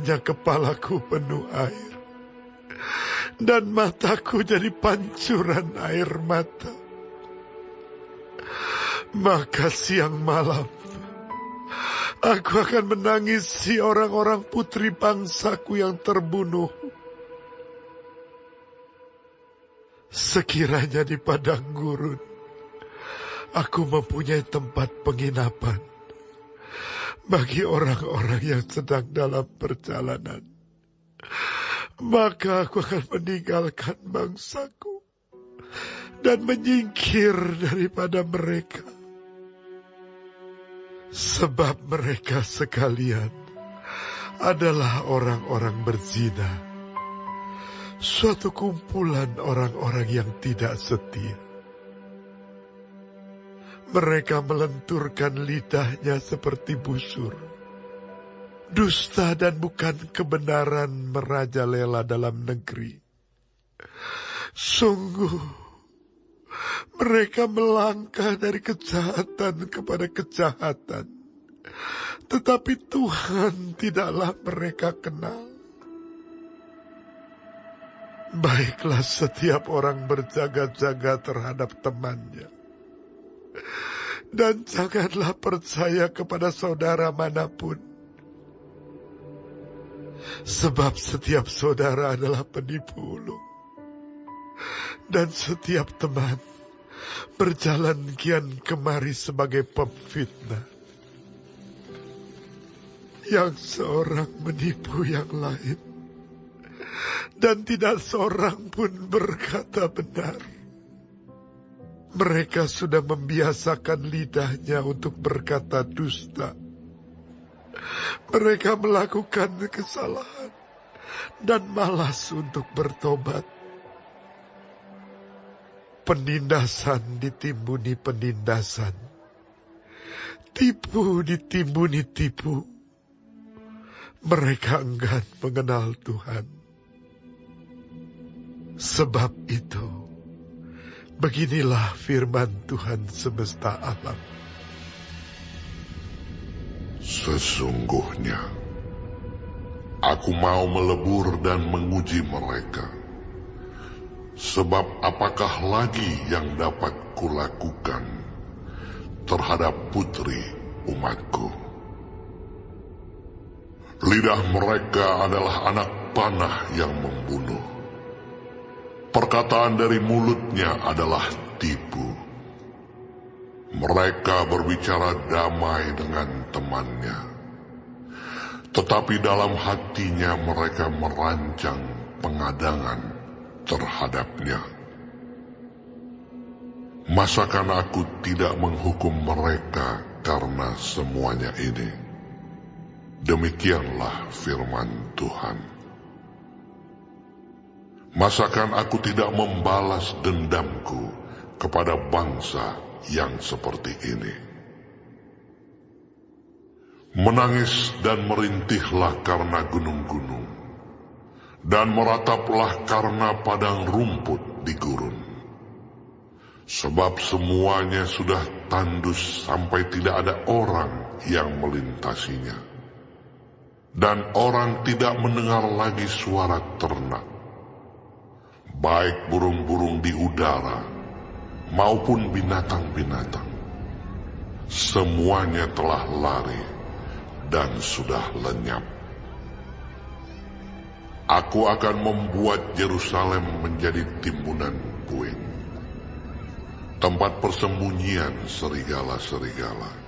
Akhirnya kepalaku penuh air, dan mataku jadi pancuran air mata. Maka siang malam, aku akan menangisi orang-orang putri bangsaku yang terbunuh. Sekiranya di padang gurun, aku mempunyai tempat penginapan bagi orang-orang yang sedang dalam perjalanan, maka aku akan meninggalkan bangsaku dan menyingkir daripada mereka. Sebab mereka sekalian adalah orang-orang berzina, suatu kumpulan orang-orang yang tidak setia. Mereka melenturkan lidahnya seperti busur. Dusta dan bukan kebenaran merajalela dalam negeri. Sungguh, mereka melangkah dari kejahatan kepada kejahatan, tetapi Tuhan tidaklah mereka kenal. Baiklah setiap orang berjaga-jaga terhadap temannya, dan janganlah percaya kepada saudara manapun, sebab setiap saudara adalah penipu ulung, dan setiap teman berjalan kian kemari sebagai pemfitnah. Yang seorang menipu yang lain, dan tidak seorang pun berkata benar. Mereka sudah membiasakan lidahnya untuk berkata dusta. Mereka melakukan kesalahan dan malas untuk bertobat. Penindasan ditimbuni penindasan, tipu ditimbuni tipu. Mereka enggan mengenal Tuhan. Sebab itu, beginilah firman Tuhan semesta alam. Sesungguhnya, aku mau melebur dan menguji mereka. Sebab apakah lagi yang dapat kulakukan terhadap putri umatku? Lidah mereka adalah anak panah yang membunuh. Perkataan dari mulutnya adalah tipu. Mereka berbicara damai dengan temannya, tetapi dalam hatinya mereka merancang pengadangan terhadapnya. Masakan aku tidak menghukum mereka karena semuanya ini? Demikianlah firman Tuhan. Masakan aku tidak membalas dendamku kepada bangsa yang seperti ini? Menangis dan merintihlah karena gunung-gunung, dan merataplah karena padang rumput di gurun. Sebab semuanya sudah tandus sampai tidak ada orang yang melintasinya. Dan orang tidak mendengar lagi suara ternak. Baik burung-burung di udara maupun binatang-binatang, semuanya telah lari dan sudah lenyap. Aku akan membuat Yerusalem menjadi timbunan puing, tempat persembunyian serigala-serigala.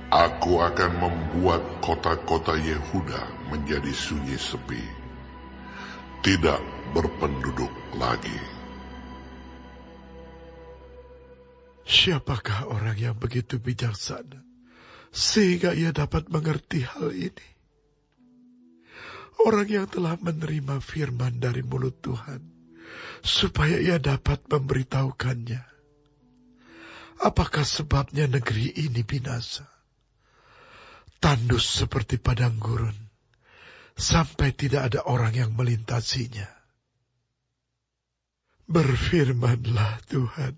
Aku akan membuat kota-kota Yehuda menjadi sunyi sepi, tidak berpenduduk lagi. Siapakah orang yang begitu bijaksana sehingga ia dapat mengerti hal ini? Orang yang telah menerima firman dari mulut Tuhan, supaya ia dapat memberitahukannya. Apakah sebabnya negeri ini binasa? Tandus seperti padang gurun, sampai tidak ada orang yang melintasinya. Berfirmanlah Tuhan.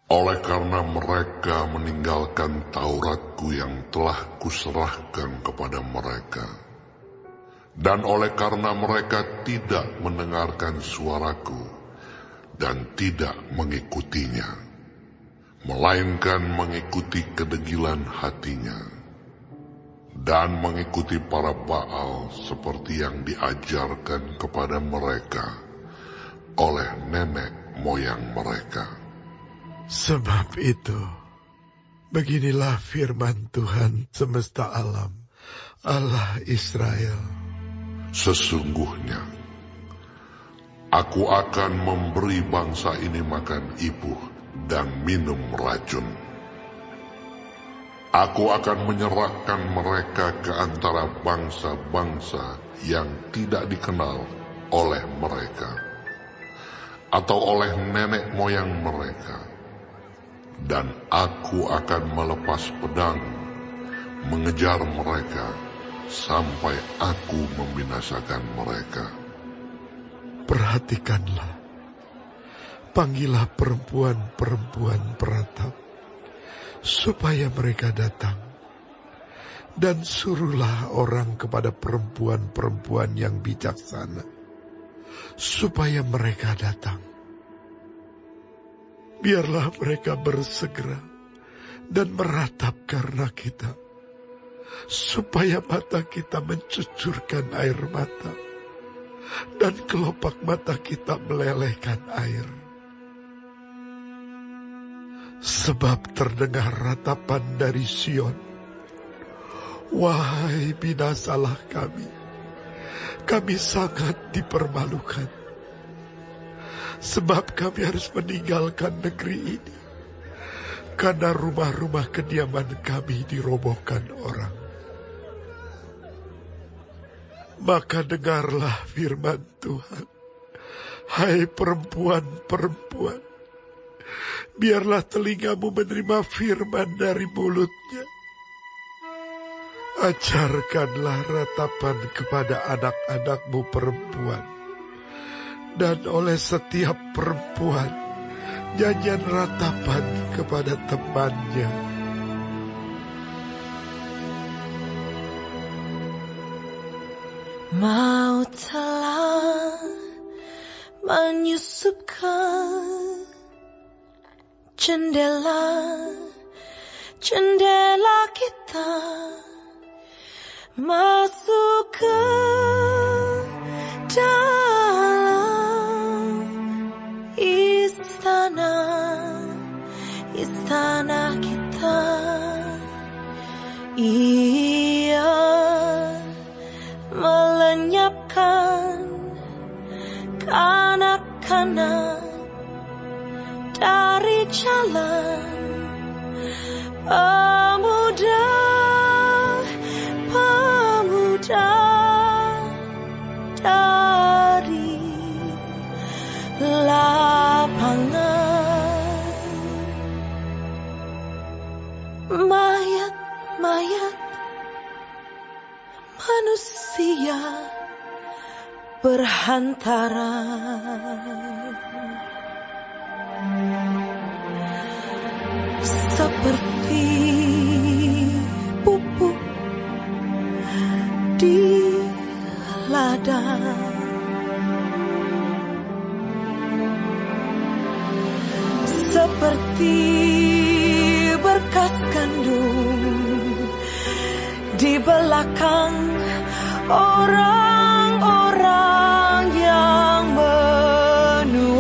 Oleh karena mereka meninggalkan Tauratku yang telah kuserahkan kepada mereka, Dan oleh karena mereka tidak mendengarkan suaraku dan tidak mengikutinya, melainkan mengikuti kedegilan hatinya, dan mengikuti para Baal seperti yang diajarkan kepada mereka oleh nenek moyang mereka. Sebab itu, beginilah firman Tuhan semesta alam, Allah Israel. Sesungguhnya, aku akan memberi bangsa ini makan ibuh dan minum racun. Aku akan menyerahkan mereka ke antara bangsa-bangsa yang tidak dikenal oleh mereka, atau oleh nenek moyang mereka. Dan aku akan melepas pedang, mengejar mereka, sampai aku membinasakan mereka. Perhatikanlah, panggillah perempuan-perempuan peratap, supaya mereka datang, dan suruhlah orang kepada perempuan-perempuan yang bijaksana, supaya mereka datang. Biarlah mereka bersegera dan meratap karena kita, supaya mata kita mencucurkan air mata, dan kelopak mata kita melelehkan air. Sebab terdengar ratapan dari Sion, wahai binasalah kami sangat dipermalukan. Sebab kami harus meninggalkan negeri ini, karena rumah-rumah kediaman kami dirobohkan orang. Maka dengarlah firman Tuhan, hai perempuan-perempuan, biarlah telingamu menerima firman dari mulutnya. Ajarkanlah ratapan kepada anak-anakmu perempuan, dan oleh setiap perempuan nyanyian ratapan kepada temannya. Maut telah menyusupkan jendela kita, masuk ke dalam istana kita. Ia melenyapkan kanak-kanak dari jalan, pemuda dari lapangan. Mayat manusia berhantaran, seperti pupuk di ladang. Seperti berkas gandum di belakang orang-orang yang menuai,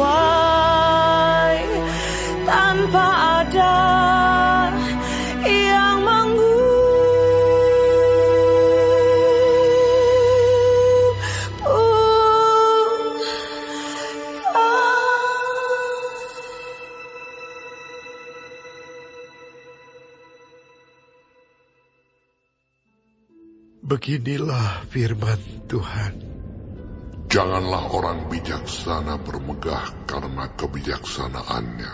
tanpa ada yang Beginilah firman Tuhan. Janganlah orang bijaksana bermegah karena kebijaksanaannya.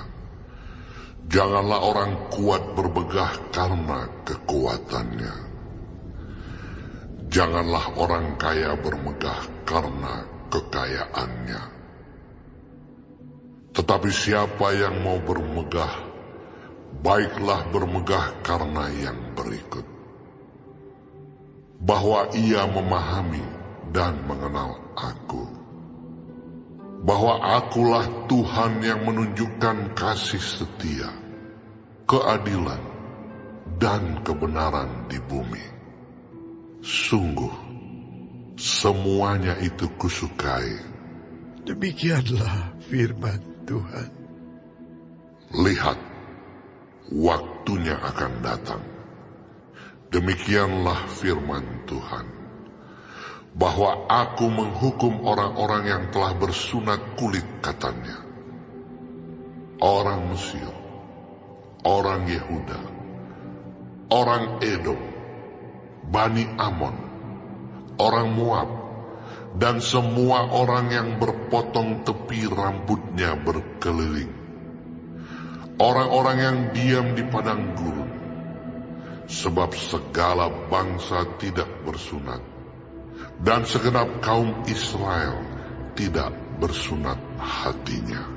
Janganlah orang kuat bermegah karena kekuatannya. Janganlah orang kaya bermegah karena kekayaannya. Tetapi siapa yang mau bermegah, baiklah bermegah karena yang berikut, bahwa ia memahami dan mengenal Aku, bahwa Akulah Tuhan yang menunjukkan kasih setia, keadilan, dan kebenaran di bumi. Sungguh, semuanya itu kusukai. Demikianlah firman Tuhan. Lihat, waktunya akan datang. Demikianlah firman Tuhan, bahwa Aku menghukum orang-orang yang telah bersunat kulit, katanya. Orang Mesir, orang Yehuda, orang Edom, Bani Amon, orang Moab, dan semua orang yang berpotong tepi rambutnya berkeliling. Orang-orang yang diam di padang gurun, sebab segala bangsa tidak bersunat, dan segenap kaum Israel tidak bersunat hatinya.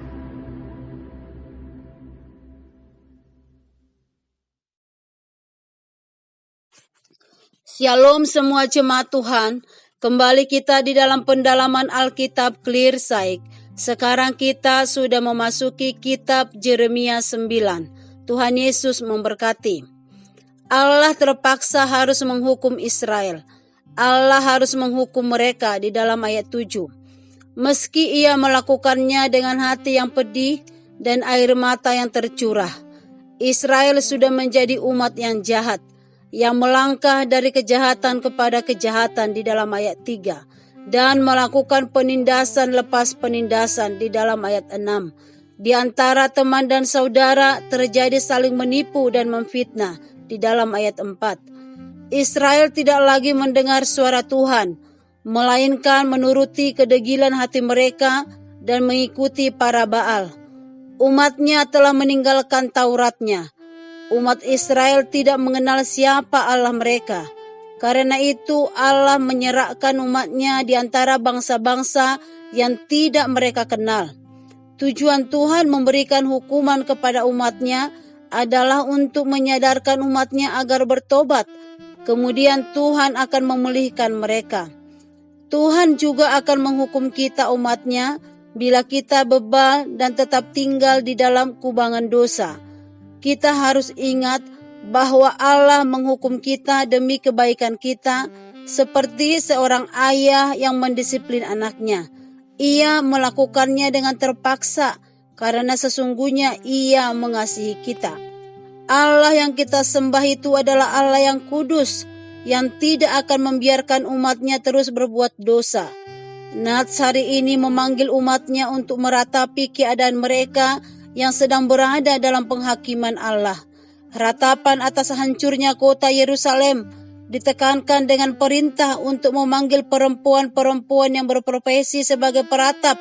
Shalom semua jemaat Tuhan, kembali kita di dalam pendalaman Alkitab Clear Sight. Sekarang kita sudah memasuki kitab Yeremia 9. Tuhan Yesus memberkati. Allah terpaksa harus menghukum Israel. Allah harus menghukum mereka di dalam ayat 7. Meski ia melakukannya dengan hati yang pedih dan air mata yang tercurah. Israel sudah menjadi umat yang jahat, yang melangkah dari kejahatan kepada kejahatan di dalam ayat 3, dan melakukan penindasan lepas penindasan di dalam ayat 6. Di antara teman dan saudara terjadi saling menipu dan memfitnah di dalam ayat 4. Israel tidak lagi mendengar suara Tuhan, melainkan menuruti kedegilan hati mereka dan mengikuti para Baal. Umatnya telah meninggalkan Tauratnya. Umat Israel tidak mengenal siapa Allah mereka. Karena itu Allah menyerahkan umatnya di antara bangsa-bangsa yang tidak mereka kenal. Tujuan Tuhan memberikan hukuman kepada umatnya adalah untuk menyadarkan umatnya agar bertobat. Kemudian Tuhan akan memulihkan mereka. Tuhan juga akan menghukum kita umatnya bila kita bebal dan tetap tinggal di dalam kubangan dosa. Kita harus ingat bahwa Allah menghukum kita demi kebaikan kita, seperti seorang ayah yang mendisiplin anaknya. Ia melakukannya dengan terpaksa karena sesungguhnya ia mengasihi kita. Allah yang kita sembah itu adalah Allah yang kudus, yang tidak akan membiarkan umatnya terus berbuat dosa. Nats hari ini memanggil umatnya untuk meratapi keadaan mereka yang sedang berada dalam penghakiman Allah. Ratapan atas hancurnya kota Yerusalem ditekankan dengan perintah untuk memanggil perempuan-perempuan yang berprofesi sebagai peratap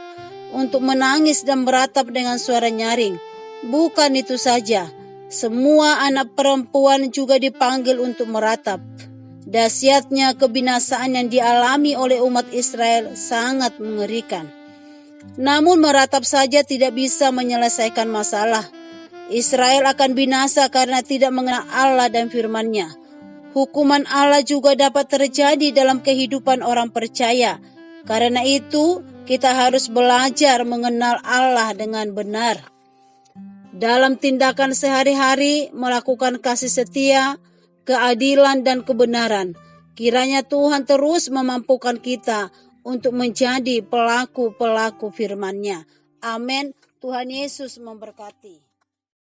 untuk menangis dan meratap dengan suara nyaring. Bukan itu saja, semua anak perempuan juga dipanggil untuk meratap. Dahsyatnya kebinasaan yang dialami oleh umat Israel sangat mengerikan. Namun meratap saja tidak bisa menyelesaikan masalah. Israel akan binasa karena tidak mengenal Allah dan firman-Nya. Hukuman Allah juga dapat terjadi dalam kehidupan orang percaya. Karena itu, kita harus belajar mengenal Allah dengan benar. Dalam tindakan sehari-hari, melakukan kasih setia, keadilan, dan kebenaran. Kiranya Tuhan terus memampukan kita untuk menjadi pelaku-pelaku firman-Nya. Amin. Tuhan Yesus memberkati.